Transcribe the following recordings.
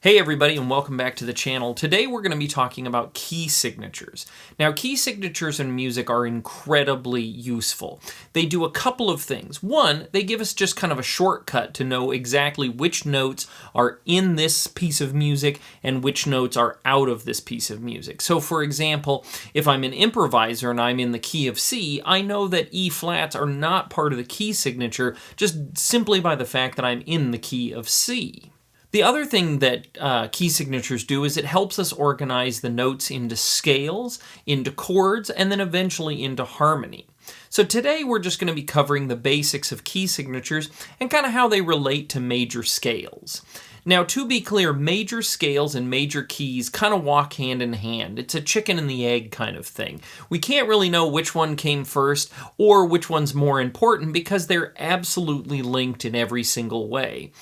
Hey everybody, and welcome back to the channel. Today we're going to be talking about key signatures. Now, key signatures in music are incredibly useful. They do a couple of things. One, they give us just kind of a shortcut to know exactly which notes are in this piece of music and which notes are out of this piece of music. So for example, if I'm an improviser and I'm in the key of C, I know that E flats are not part of the key signature just simply by the fact that I'm in the key of C. The other thing that key signatures do is it helps us organize the notes into scales, into chords, and then eventually into harmony. So today we're just going to be covering the basics of key signatures and kind of how they relate to major scales. Now, to be clear, major scales and major keys kind of walk hand in hand. It's a chicken and the egg kind of thing. We can't really know which one came first or which one's more important because they're absolutely linked in every single way.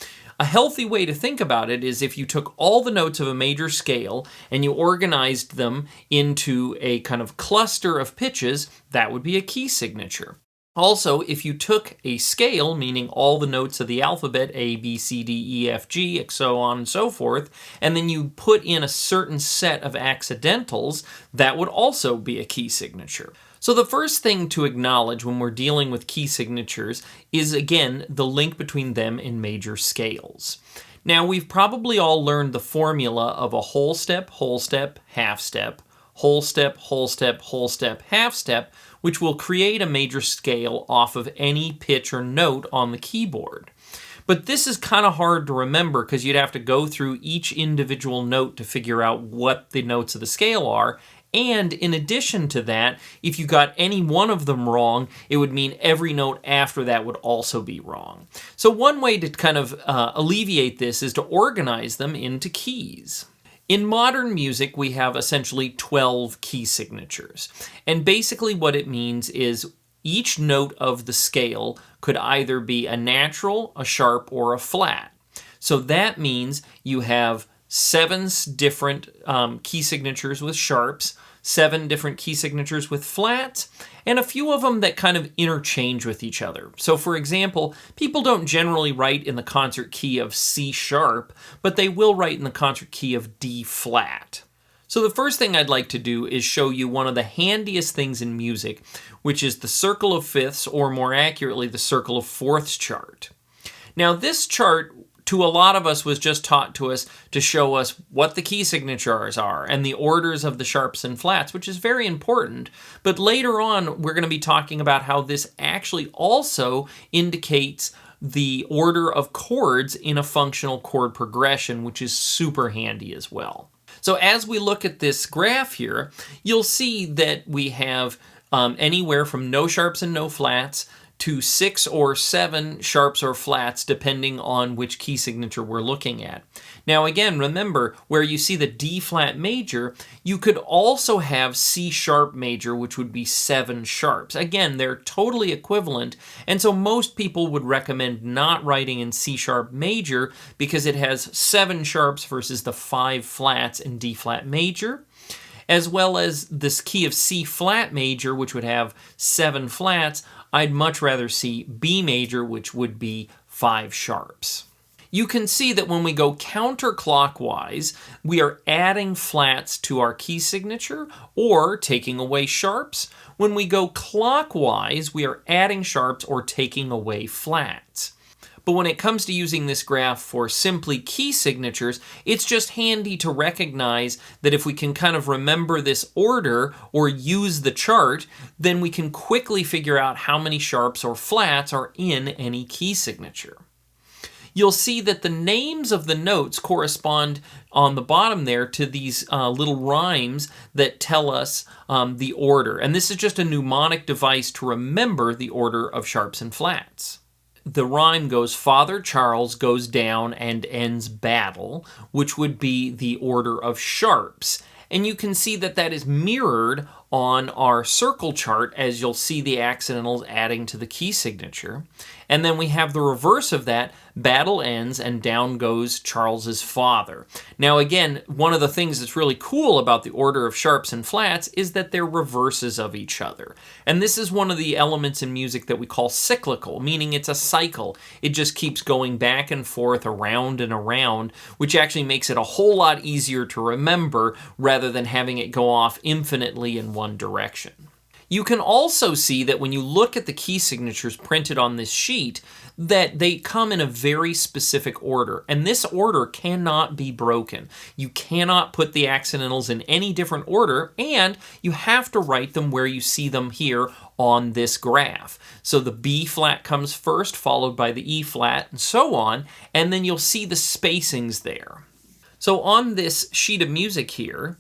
A healthy way to think about it is if you took all the notes of a major scale and you organized them into a kind of cluster of pitches, that would be a key signature. Also, if you took a scale, meaning all the notes of the alphabet, A, B, C, D, E, F, G, so on and so forth, and then you put in a certain set of accidentals, that would also be a key signature. So the first thing to acknowledge when we're dealing with key signatures is, again, the link between them and major scales. Now, we've probably all learned the formula of a whole step, half step, whole step, whole step, whole step, half step, which will create a major scale off of any pitch or note on the keyboard. But this is kind of hard to remember because you'd have to go through each individual note to figure out what the notes of the scale are. And in addition to that, if you got any one of them wrong, it would mean every note after that would also be wrong. So one way to kind of alleviate this is to organize them into keys. In modern music, we have essentially 12 key signatures. And basically what it means is each note of the scale could either be a natural, a sharp, or a flat. So that means you have 7 different key signatures with sharps, 7 different key signatures with flats, and a few of them that kind of interchange with each other. So for example, people don't generally write in the concert key of C sharp, but they will write in the concert key of D flat. So the first thing I'd like to do is show you one of the handiest things in music, which is the circle of fifths, or more accurately, the circle of fourths chart. Now this chart, to a lot of us, was just taught to us to show us what the key signatures are and the orders of the sharps and flats, which is very important. But later on, we're going to be talking about how this actually also indicates the order of chords in a functional chord progression, which is super handy as well. So as we look at this graph here, you'll see that we have anywhere from no sharps and no flats to 6 or 7 sharps or flats, depending on which key signature we're looking at. Now again, remember, where you see the D flat major, you could also have C sharp major, which would be 7 sharps. Again, they're totally equivalent, and so most people would recommend not writing in C sharp major because it has 7 sharps versus the 5 flats in D flat major, as well as this key of C flat major, which would have 7 flats. I'd much rather see B major, which would be 5 sharps. You can see that when we go counterclockwise, we are adding flats to our key signature or taking away sharps. When we go clockwise, we are adding sharps or taking away flats. But when it comes to using this graph for simply key signatures, it's just handy to recognize that if we can kind of remember this order or use the chart, then we can quickly figure out how many sharps or flats are in any key signature. You'll see that the names of the notes correspond on the bottom there to these little rhymes that tell us the order. And this is just a mnemonic device to remember the order of sharps and flats. The rhyme goes, Father Charles goes down and ends battle, which would be the order of sharps. And you can see that that is mirrored on our circle chart, as you'll see the accidentals adding to the key signature. And then we have the reverse of that, battle ends and down goes Charles's father. Now again, one of the things that's really cool about the order of sharps and flats is that they're reverses of each other. And this is one of the elements in music that we call cyclical, meaning it's a cycle. It just keeps going back and forth, around and around, which actually makes it a whole lot easier to remember rather than having it go off infinitely in one direction. You can also see that when you look at the key signatures printed on this sheet, that they come in a very specific order, and this order cannot be broken. You cannot put the accidentals in any different order, and you have to write them where you see them here on this graph. So the B flat comes first, followed by the E flat, and so on, and then you'll see the spacings there. So on this sheet of music here,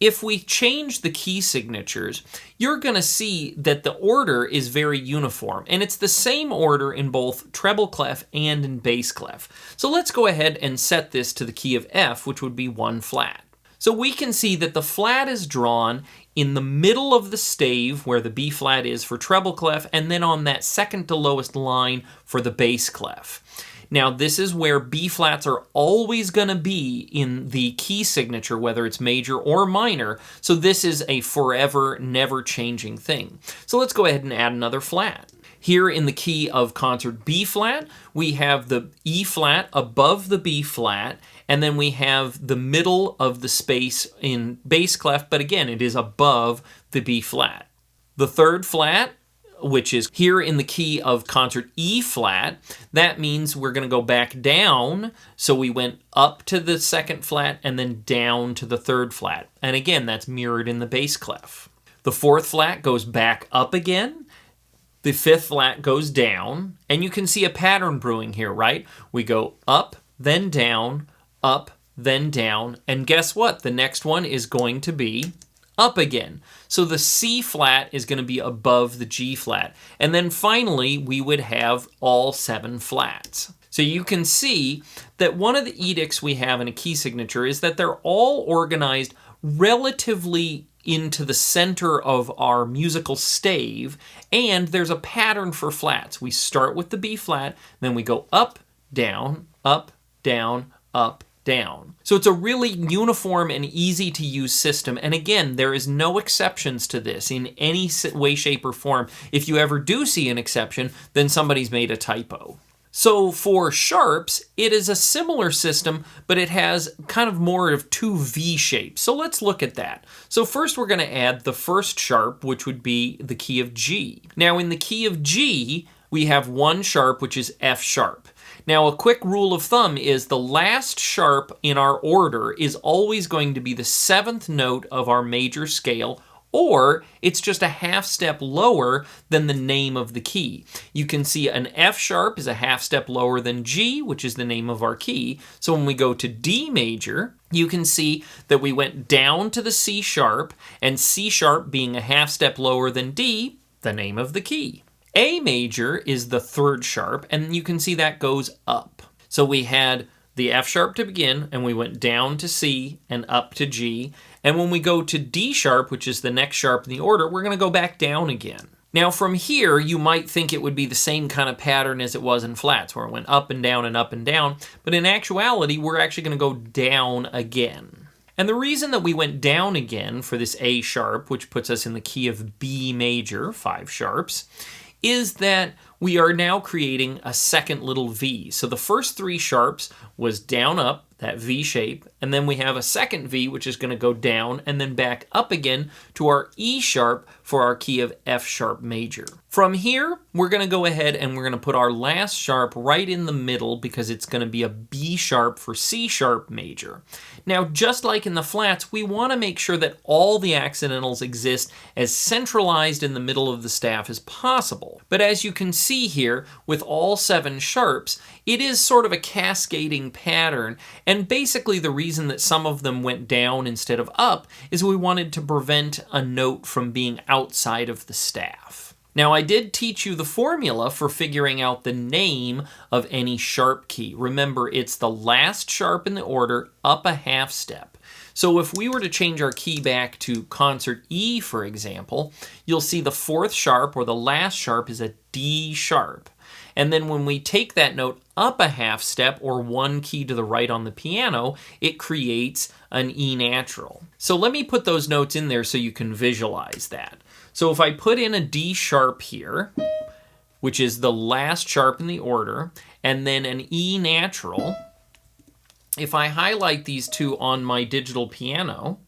if we change the key signatures, you're going to see that the order is very uniform, and it's the same order in both treble clef and in bass clef. So let's go ahead and set this to the key of F, which would be 1 flat. So we can see that the flat is drawn in the middle of the stave where the B flat is for treble clef, and then on that second to lowest line for the bass clef. Now, this is where B flats are always going to be in the key signature, whether it's major or minor. So this is a forever, never changing thing. So let's go ahead and add another flat. Here in the key of concert B flat, we have the E flat above the B flat, and then we have the middle of the space in bass clef, but again, it is above the B flat. The third flat, which is here in the key of concert E flat, that means we're going to go back down. So we went up to the second flat and then down to the third flat. And again, that's mirrored in the bass clef. The fourth flat goes back up again. The fifth flat goes down. And you can see a pattern brewing here, right? We go up, then down, up, then down. And guess what? The next one is going to be up again. So the C flat is going to be above the G flat. And then finally, we would have all 7 flats. So you can see that one of the edicts we have in a key signature is that they're all organized relatively into the center of our musical stave, and there's a pattern for flats. We start with the B flat, then we go up, down, up, down, up, down. So it's a really uniform and easy to use system. And again, there is no exceptions to this in any way, shape, or form. If you ever do see an exception, then somebody's made a typo. So for sharps, it is a similar system, but it has kind of more of 2 V shapes. So let's look at that. So first we're going to add the first sharp, which would be the key of G. Now in the key of G, we have 1 sharp, which is F sharp. Now, a quick rule of thumb is the last sharp in our order is always going to be the 7th note of our major scale, or it's just a half step lower than the name of the key. You can see an F sharp is a half step lower than G, which is the name of our key. So when we go to D major, you can see that we went down to the C sharp, and C sharp being a half step lower than D, the name of the key. A major is the 3rd sharp, and you can see that goes up. So we had the F sharp to begin, and we went down to C and up to G. And when we go to D sharp, which is the next sharp in the order, we're going to go back down again. Now from here, you might think it would be the same kind of pattern as it was in flats, where it went up and down and up and down. But in actuality, we're actually going to go down again. And the reason that we went down again for this A sharp, which puts us in the key of B major, 5 sharps, is that we are now creating a second little V. So the first 3 sharps was down, up, that V shape, and then we have a second V, which is going to go down and then back up again to our E sharp for our key of F sharp major. From here, we're going to go ahead and we're going to put our last sharp right in the middle because it's going to be a B sharp for C sharp major. Now, just like in the flats, we want to make sure that all the accidentals exist as centralized in the middle of the staff as possible. But as you can see here, with all 7 sharps, it is sort of a cascading pattern, and basically the reason that some of them went down instead of up is we wanted to prevent a note from being outside of the staff. Now, I did teach you the formula for figuring out the name of any sharp key. Remember, it's the last sharp in the order up a half step. So if we were to change our key back to concert E, for example, you'll see the fourth sharp or the last sharp is a D sharp. And then when we take that note up a half step or one key to the right on the piano, it creates an E natural. So let me put those notes in there so you can visualize that. So if I put in a D sharp here, which is the last sharp in the order, and then an E natural, if I highlight these two on my digital piano,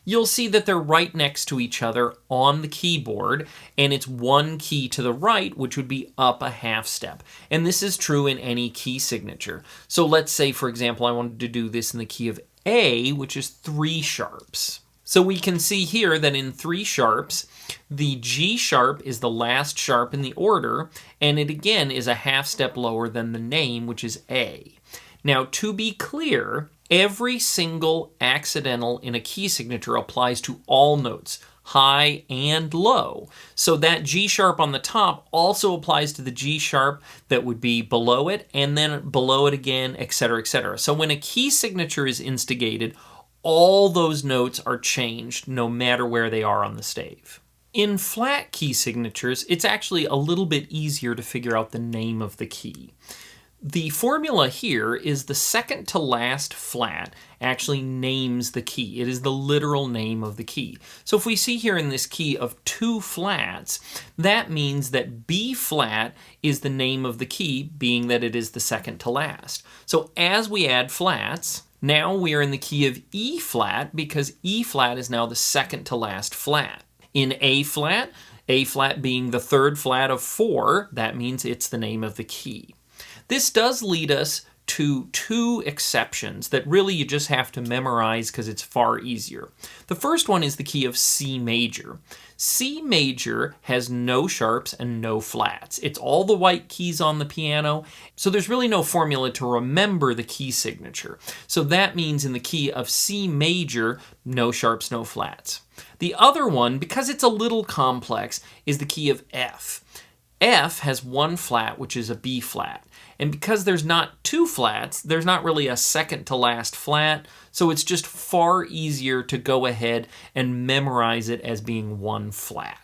you'll see that they're right next to each other on the keyboard, and it's one key to the right, which would be up a half step. And this is true in any key signature. So let's say, for example, I wanted to do this in the key of A, which is 3 sharps. So we can see here that in 3 sharps, the G sharp is the last sharp in the order, and it again is a half step lower than the name, which is A. Now, to be clear, every single accidental in a key signature applies to all notes, high and low. So that G sharp on the top also applies to the G sharp that would be below it, and then below it again, etc., etc. So when a key signature is instigated, all those notes are changed no matter where they are on the stave. In flat key signatures, it's actually a little bit easier to figure out the name of the key. The formula here is the second to last flat actually names the key. It is the literal name of the key. So if we see here in this key of 2 flats, that means that B flat is the name of the key, being that it is the second to last. So as we add flats, now we are in the key of E flat because E flat is now the second to last flat. In A flat being the third flat of 4, that means it's the name of the key. This does lead us to 2 exceptions that really you just have to memorize because it's far easier. The first one is the key of C major. C major has no sharps and no flats. It's all the white keys on the piano, so there's really no formula to remember the key signature. So that means in the key of C major, no sharps, no flats. The other one, because it's a little complex, is the key of F. F has 1 flat, which is a B flat. And because there's not 2 flats, there's not really a second to last flat, so it's just far easier to go ahead and memorize it as being 1 flat.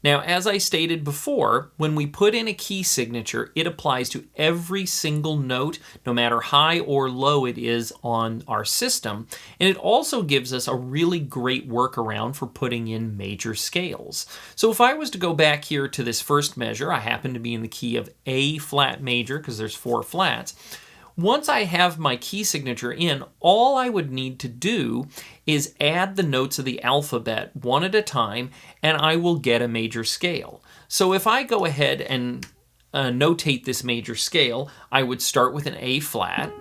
Now, as I stated before, when we put in a key signature, it applies to every single note, no matter high or low it is on our system, and it also gives us a really great workaround for putting in major scales. So if I was to go back here to this first measure, I happen to be in the key of A flat major because there's 4 flats. Once I have my key signature in, all I would need to do is add the notes of the alphabet one at a time, and I will get a major scale. So if I go ahead and notate this major scale, I would start with an A flat,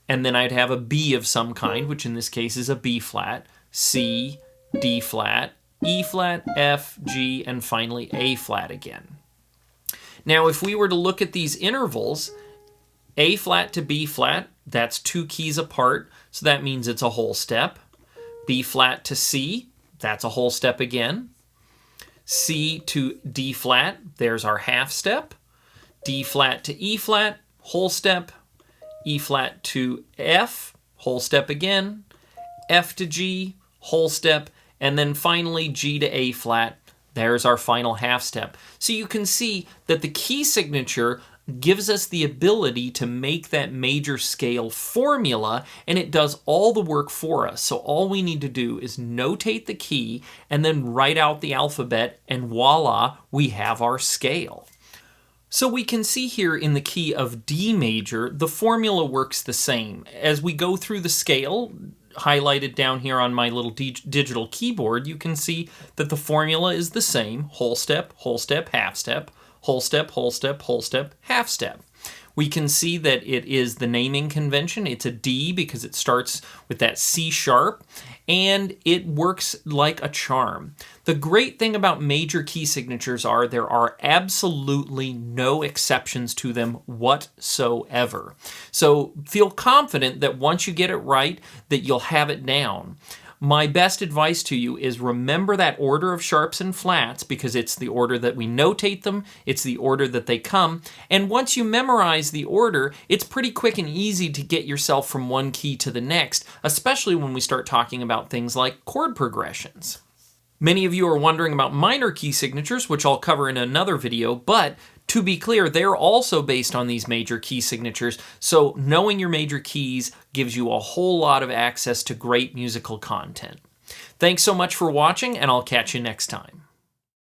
and then I'd have a B of some kind, which in this case is a B flat, C, D flat, E flat, F, G, and finally A flat again. Now if we were to look at these intervals, A flat to B flat, that's 2 keys apart, so that means it's a whole step. B flat to C, that's a whole step again. C to D flat, there's our half step. D flat to E flat, whole step. E flat to F, whole step again. F to G, whole step. And then finally G to A flat, there's our final half step. So you can see that the key signature gives us the ability to make that major scale formula, and it does all the work for us. So all we need to do is notate the key and then write out the alphabet, and voila, we have our scale. So we can see here in the key of D major, the formula works the same. As we go through the scale, highlighted down here on my little digital keyboard, you can see that the formula is the same: whole step, half step, whole step, whole step, whole step, half step. We can see that it is the naming convention. It's a D because it starts with that C sharp, and it works like a charm. The great thing about major key signatures are there are absolutely no exceptions to them whatsoever. So feel confident that once you get it right, that you'll have it down. My best advice to you is remember that order of sharps and flats because it's the order that we notate them, it's the order that they come, and once you memorize the order, it's pretty quick and easy to get yourself from one key to the next, especially when we start talking about things like chord progressions. Many of you are wondering about minor key signatures, which I'll cover in another video, but to be clear, they're also based on these major key signatures, so knowing your major keys gives you a whole lot of access to great musical content. Thanks so much for watching, and I'll catch you next time.